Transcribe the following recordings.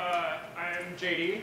I'm JD.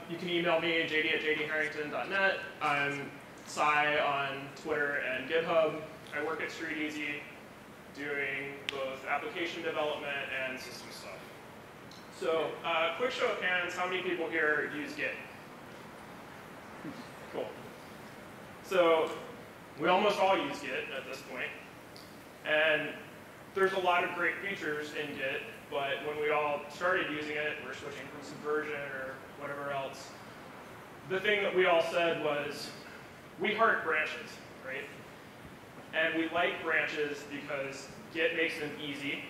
You can email me, jd@jdharrington.net. I'm Cy on Twitter and GitHub. I work at StreetEasy doing both application development and system stuff. So quick show of hands, how many people here use Git? Cool. So we almost all use Git at this point. And there's a lot of great features in Git, but when we all started using it, we're switching from Subversion or whatever else, the thing that we all said was, we heart branches, right? And we like branches because Git makes them easy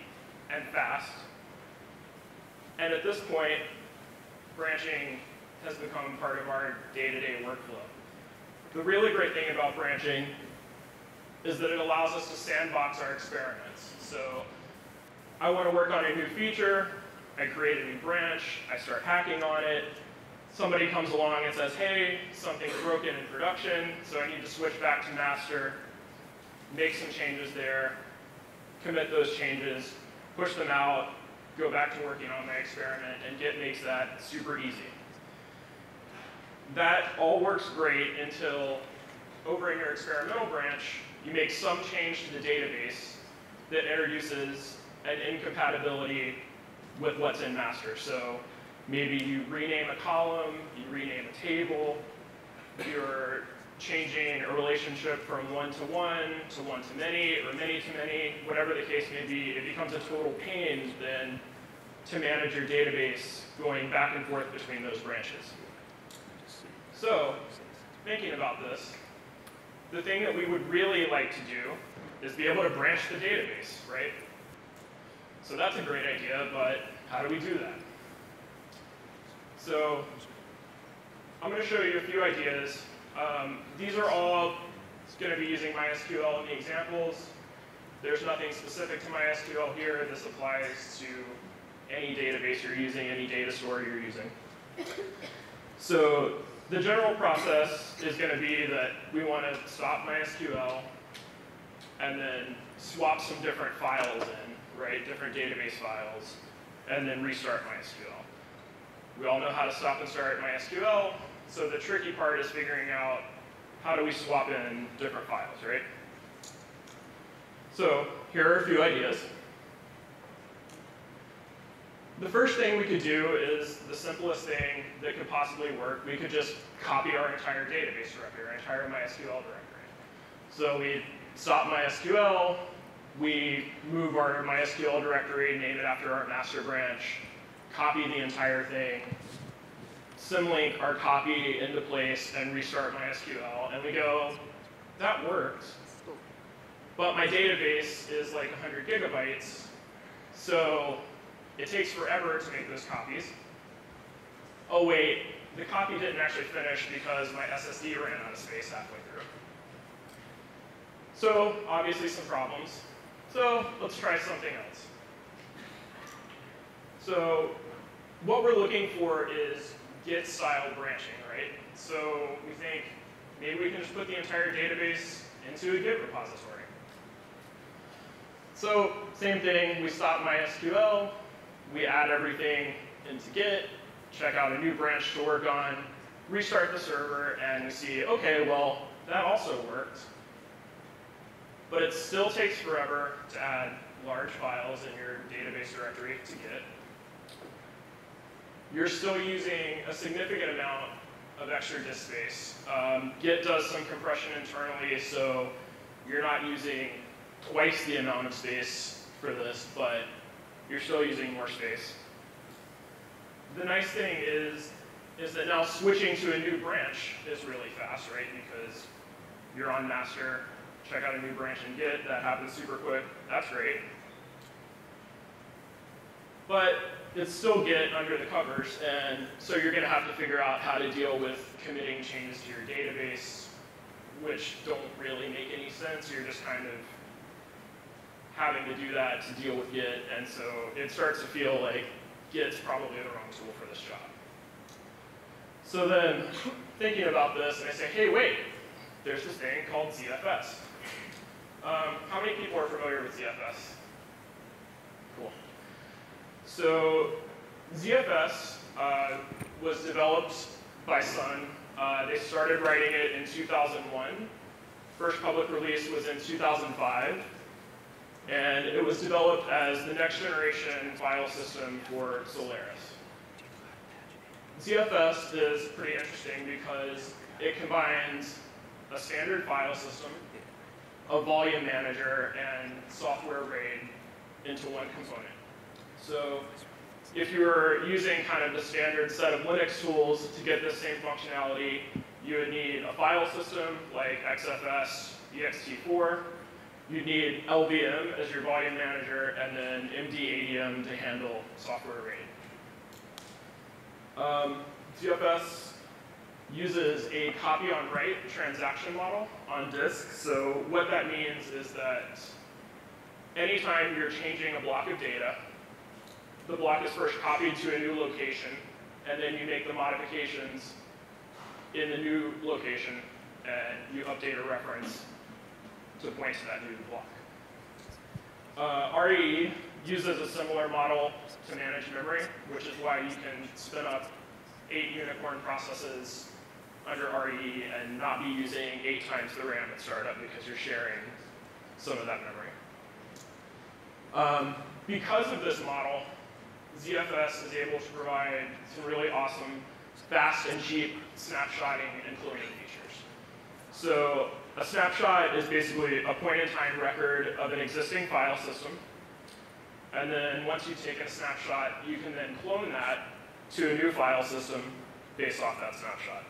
and fast. And at this point, branching has become part of our day-to-day workflow. The really great thing about branching is that it allows us to sandbox our experiments. So I want to work on a new feature, I create a new branch, I start hacking on it, somebody comes along and says, hey, something's broken in production, so I need to switch back to master, make some changes there, commit those changes, push them out, go back to working on my experiment, and Git makes that super easy. That all works great until over in your experimental branch, you make some change to the database that introduces an incompatibility with what's in master. So maybe you rename a column, you rename a table, you're changing a relationship from one-to-one to one-to-many, or many-to-many, whatever the case may be. It becomes a total pain then to manage your database going back and forth between those branches. So, thinking about this, the thing that we would really like to do is be able to branch the database, right? So that's a great idea, but how do we do that? So I'm going to show you a few ideas. These are all going to be using MySQL in the examples. There's nothing specific to MySQL here. This applies to any database you're using, any data store you're using. So the general process is going to be that we want to stop MySQL and then swap some different files in, right? Different database files, and then restart MySQL. We all know how to stop and start MySQL, so the tricky part is figuring out how do we swap in different files, right? So here are a few ideas. The first thing we could do is the simplest thing that could possibly work. We could just copy our entire database directory, our entire MySQL directory. So we stop MySQL, we move our MySQL directory, name it after our master branch, copy the entire thing, symlink our copy into place, and restart MySQL. And we go, that works, but my database is like 100 gigabytes, so it takes forever to make those copies. Oh wait, the copy didn't actually finish because my SSD ran out of space halfway through. So obviously some problems. So let's try something else. So what we're looking for is Git-style branching, right? So we think maybe we can just put the entire database into a Git repository. So same thing, we stop MySQL, we add everything into Git, check out a new branch to work on, restart the server, and we see, okay, well, that also worked. But it still takes forever to add large files in your database directory to Git. You're still using a significant amount of extra disk space. Git does some compression internally, so you're not using twice the amount of space for this, but you're still using more space. The nice thing is that now switching to a new branch is really fast, right? Because you're on master, check out a new branch in Git, that happens super quick, that's great. But it's still Git under the covers, and so you're going to have to figure out how to deal with committing changes to your database, which don't really make any sense. You're just kind of having to do that to deal with Git, and so it starts to feel like Git's probably the wrong tool for this job. So then, thinking about this, and I say, hey, wait, there's this thing called ZFS. How many people are familiar with ZFS? Cool. So ZFS was developed by Sun. They started writing it in 2001. First public release was in 2005. And it was developed as the next generation file system for Solaris. ZFS is pretty interesting because it combines a standard file system, a volume manager, and software RAID into one component. So if you're using kind of the standard set of Linux tools to get this same functionality, you would need a file system like XFS, ext4. You'd need LVM as your volume manager, and then MD-ADM to handle software RAID. ZFS uses a copy on write transaction model on disk. So what that means is that anytime you're changing a block of data, the block is first copied to a new location, and then you make the modifications in the new location, and you update a reference to point to that new block. RAE uses a similar model to manage memory, which is why you can spin up 8 unicorn processes under RAE and not be using 8 times the RAM at startup because you're sharing some of that memory. Because of this model, ZFS is able to provide some really awesome, fast and cheap snapshotting and cloning features. So a snapshot is basically a point-in-time record of an existing file system. And then once you take a snapshot, you can then clone that to a new file system based off that snapshot.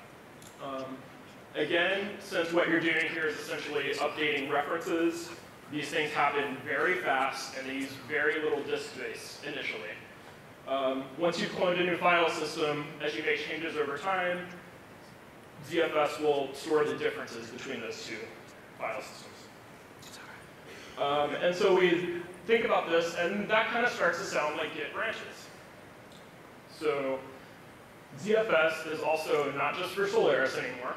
Again, since what you're doing here is essentially updating references, these things happen very fast and they use very little disk space initially. Once you've cloned a new file system, as you make changes over time, ZFS will store the differences between those two file systems. And so we think about this, and that kind of starts to sound like Git branches. So ZFS is also not just for Solaris anymore.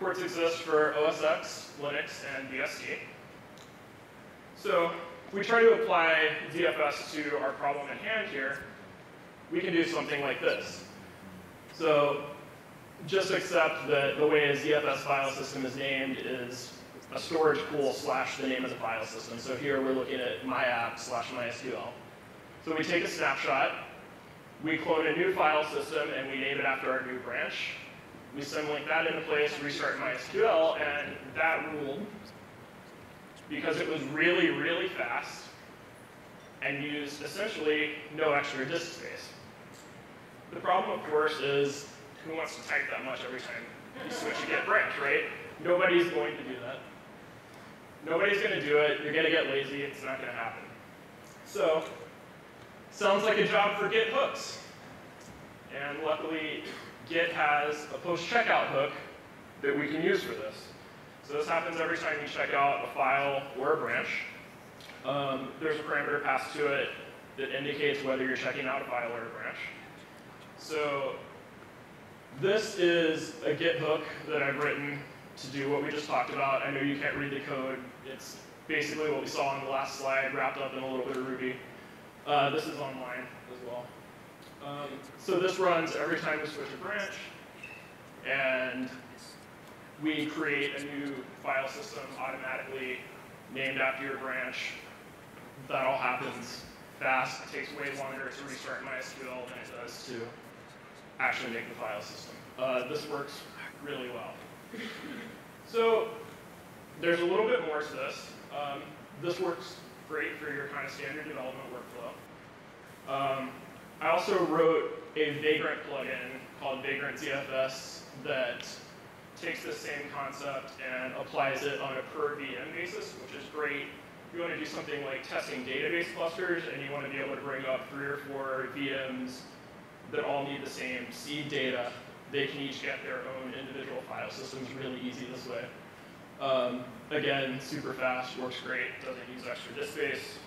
Ports exist for OS X, Linux, and BSD. So if we try to apply ZFS to our problem at hand here, we can do something like this. So just accept that the way a ZFS file system is named is a storage pool / the name of the file system. So here we're looking at myapp/mysql. So we take a snapshot, we clone a new file system, and we name it after our new branch. We symlink that into place, restart MySQL, and that ruled because it was really, really fast and used essentially no extra disk space. The problem, of course, is who wants to type that much every time you switch a Git branch, right? Nobody's going to do that. Nobody's going to do it. You're going to get lazy. It's not going to happen. So, sounds like a job for Git hooks. And luckily, Git has a post-checkout hook that we can use for this. So this happens every time you check out a file or a branch. There's a parameter passed to it that indicates whether you're checking out a file or a branch. So this is a Git hook that I've written to do what we just talked about. I know you can't read the code. It's basically what we saw on the last slide, wrapped up in a little bit of Ruby. This is online as well. So this runs every time we switch a branch, and we create a new file system automatically named after your branch. That all happens fast. It takes way longer to restart MySQL than it does to actually make the file system. This works really well. So there's a little bit more to this. This works great for your kind of standard development workflow. I also wrote a Vagrant plugin called Vagrant ZFS that takes the same concept and applies it on a per VM basis, which is great. If you want to do something like testing database clusters and you want to be able to bring up 3 or 4 VMs that all need the same seed data, they can each get their own individual file systems really easy this way. Again, super fast, works great, doesn't use extra disk space.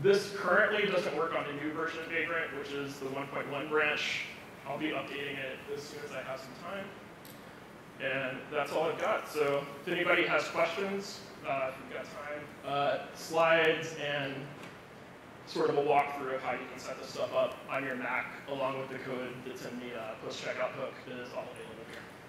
This currently doesn't work on the new version of Vagrant, which is the 1.1 branch. I'll be updating it as soon as I have some time. And that's all I've got. So if anybody has questions, if you've got time, slides and sort of a walkthrough of how you can set this stuff up on your Mac, along with the code that's in the post checkout hook, is all available here.